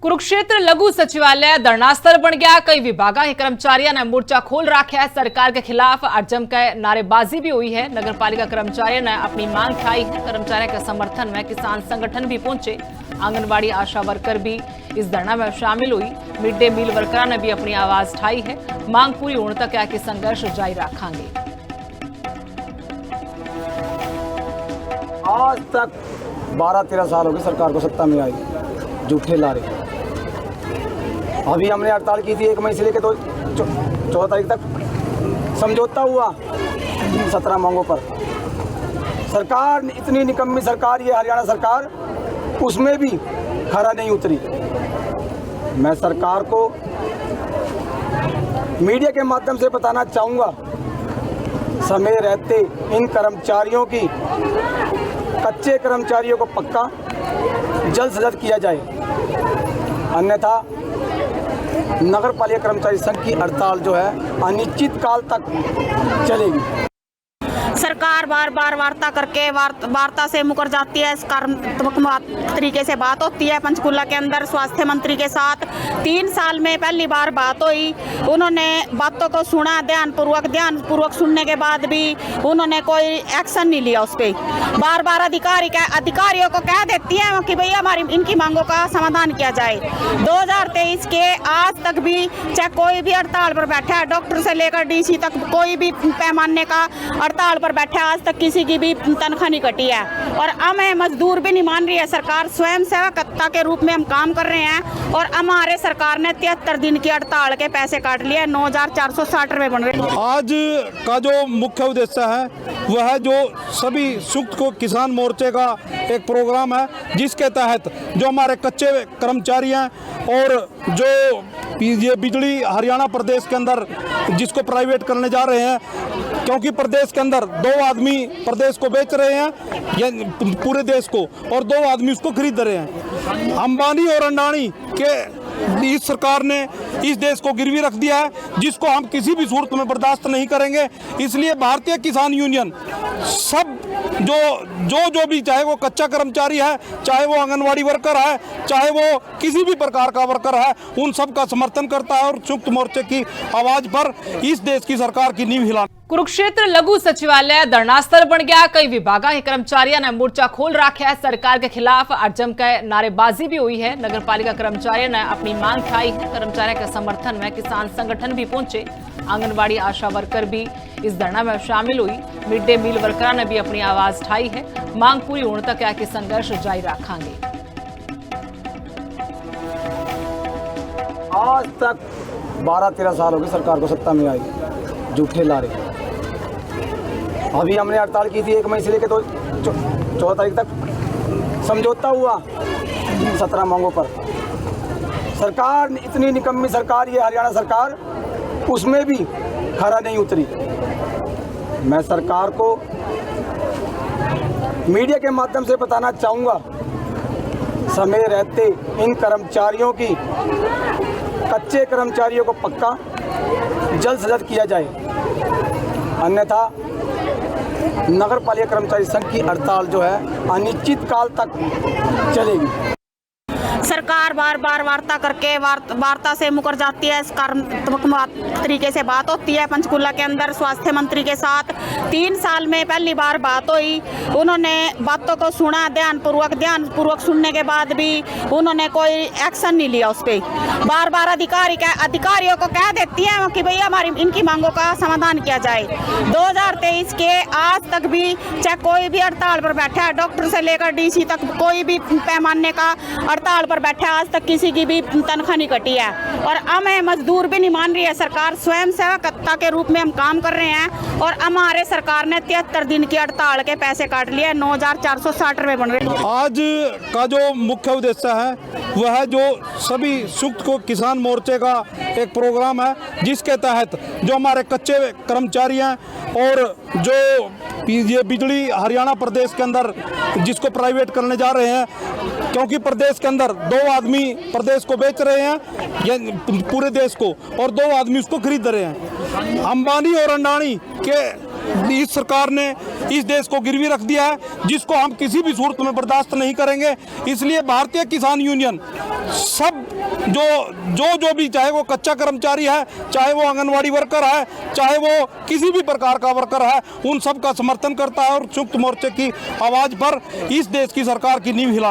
कुरुक्षेत्र लघु सचिवालय धरना स्थल बन गया। कई विभागों के कर्मचारियों ने मोर्चा खोल रखा है। सरकार के खिलाफ अड़जम का नारेबाजी भी हुई है। नगर पालिका कर्मचारियों ने अपनी मांग उठाई है। कर्मचारियों के समर्थन में किसान संगठन भी पहुंचे। आंगनबाड़ी आशा वर्कर भी इस धरना में शामिल हुई। मिड डे मील वर्करों ने भी अपनी आवाज उठाई है। मांग पूरी होने तक यह संघर्ष जारी रखेंगे। आज तक 12-13 साल हो गए सरकार को सत्ता में आई, झूठे लारे। अभी हमने हड़ताल की थी 1 मई से लेकर 14 तारीख तक। समझौता हुआ 17 मांगों पर। सरकार इतनी निकम्मी सरकार, ये हरियाणा सरकार, उसमें भी खरा नहीं उतरी। मैं सरकार को मीडिया के माध्यम से बताना चाहूँगा, समय रहते इन कर्मचारियों की, कच्चे कर्मचारियों को पक्का जल्द से जल्द किया जाए, अन्यथा नगर पालिका कर्मचारी संघ की हड़ताल जो है अनिश्चित काल तक चलेगी। सरकार बार बार वार्ता करके वार्ता से मुकर जाती है। सकारात्मक तरीके से बात होती है। पंचकूला के अंदर स्वास्थ्य मंत्री के साथ 3 साल में पहली बार बात हुई। उन्होंने बातों को सुना ध्यानपूर्वक सुनने के बाद भी उन्होंने कोई एक्शन नहीं लिया उस पर। बार बार अधिकारियों को कह देती है कि भैया हमारी इनकी मांगों का समाधान किया जाए। 2023 के आज तक भी चाहे कोई भी हड़ताल पर बैठा है, डॉक्टर से लेकर डीसी तक कोई भी पैमाने का हड़ताल पर बैठे, आज तक किसी की भी तनख्वाह नहीं कटी है। और हमें मजदूर भी नहीं मान रही है सरकार। स्वयं सेवकता के रूप में हम काम कर रहे हैं और हमारे सरकार ने 73 दिन की हड़ताल के पैसे काट लिए। 9,460 रुपये बन रहे। आज का जो मुख्य उद्देश्य है वह है जो सभी संयुक्त को किसान मोर्चे का एक प्रोग्राम है, जिसके तहत जो हमारे कच्चे कर्मचारी हैं और जो ये बिजली हरियाणा प्रदेश के अंदर जिसको प्राइवेट करने जा रहे हैं, क्योंकि प्रदेश के अंदर 2 आदमी प्रदेश को बेच रहे हैं या पूरे देश को, और 2 आदमी उसको खरीद रहे हैं। अंबानी और अडानी के इस सरकार ने इस देश को गिरवी रख दिया है, जिसको हम किसी भी सूरत में बर्दाश्त नहीं करेंगे। इसलिए भारतीय किसान यूनियन सब जो भी, चाहे वो कच्चा कर्मचारी है, चाहे वो आंगनवाड़ी वर्कर है, चाहे वो किसी भी प्रकार का वर्कर है, उन सब का समर्थन करता है और संयुक्त मोर्चे की आवाज पर इस देश की सरकार की नींव हिला। कुरुक्षेत्र लघु सचिवालय धरना स्थल बन गया। कई विभागों के कर्मचारियों ने मोर्चा खोल रखा है। सरकार के खिलाफ अड़जम का नारेबाजी भी हुई है। नगर पालिका कर्मचारियों ने अपनी मांग उठाई है। कर्मचारियों के समर्थन में किसान संगठन भी पहुंचे। आंगनबाड़ी आशा वर्कर भी इस धरना में शामिल हुई। मिड डे मील वर्करों ने भी अपनी आवाज उठाई है। मांग पूरी होने तक यह संघर्ष जारी रखेंगे। आज तक 12-13 साल हो गए सरकार को सत्ता में आई, झूठे लारे। अभी हमने हड़ताल की थी 1 मई से लेकर 14 तारीख तक। समझौता हुआ 17 मांगों पर। सरकार इतनी निकम्मी सरकार, ये हरियाणा सरकार, उसमें भी खरा नहीं उतरी। मैं सरकार को मीडिया के माध्यम से बताना चाहूँगा, समय रहते इन कर्मचारियों की, कच्चे कर्मचारियों को पक्का जल्द से जल्द किया जाए, अन्यथा नगर पालिका कर्मचारी संघ की हड़ताल जो है अनिश्चित काल तक चलेगी। सरकार बार बार वार्ता करके वार्ता से मुकर जाती है। सकारात्मक तरीके से बात होती है। पंचकूला के अंदर स्वास्थ्य मंत्री के साथ 3 साल में पहली बार बात हुई। उन्होंने बातों को सुना ध्यानपूर्वक सुनने के बाद भी उन्होंने कोई एक्शन नहीं लिया उस पर। बार बार अधिकारियों को कह देती है कि भैया हमारी इनकी मांगों का समाधान किया जाए। 2023 के आज तक भी चाहे कोई भी हड़ताल पर बैठा है, डॉक्टर से लेकर डीसी तक कोई भी पैमाने का हड़ताल पर बैठे, आज तक किसी की भी तनख्वाह नहीं कटी है। और हमें मजदूर भी नहीं मान रही है सरकार। स्वयं सेवकता के रूप में हम काम कर रहे हैं और हमारे सरकार ने 73 दिन की हड़ताल के पैसे काट लिए। 9,460 रुपये बन रहे। आज का जो मुख्य उद्देश्य है वह है जो सभी संयुक्त को किसान मोर्चे का एक प्रोग्राम है, जिसके तहत जो हमारे कच्चे कर्मचारी हैं और जो ये बिजली हरियाणा प्रदेश के अंदर जिसको प्राइवेट करने जा रहे हैं, क्योंकि प्रदेश के अंदर 2 आदमी प्रदेश को बेच रहे हैं या पूरे देश को, और 2 आदमी उसको खरीद रहे हैं। अंबानी और अडानी के इस सरकार ने इस देश को गिरवी रख दिया है, जिसको हम किसी भी सूरत में बर्दाश्त नहीं करेंगे। इसलिए भारतीय किसान यूनियन सब जो भी, चाहे वो कच्चा कर्मचारी है, चाहे वो आंगनवाड़ी वर्कर है, चाहे वो किसी भी प्रकार का वर्कर है, उन सब का समर्थन करता है और संयुक्त मोर्चे की आवाज पर इस देश की सरकार की नींव हिला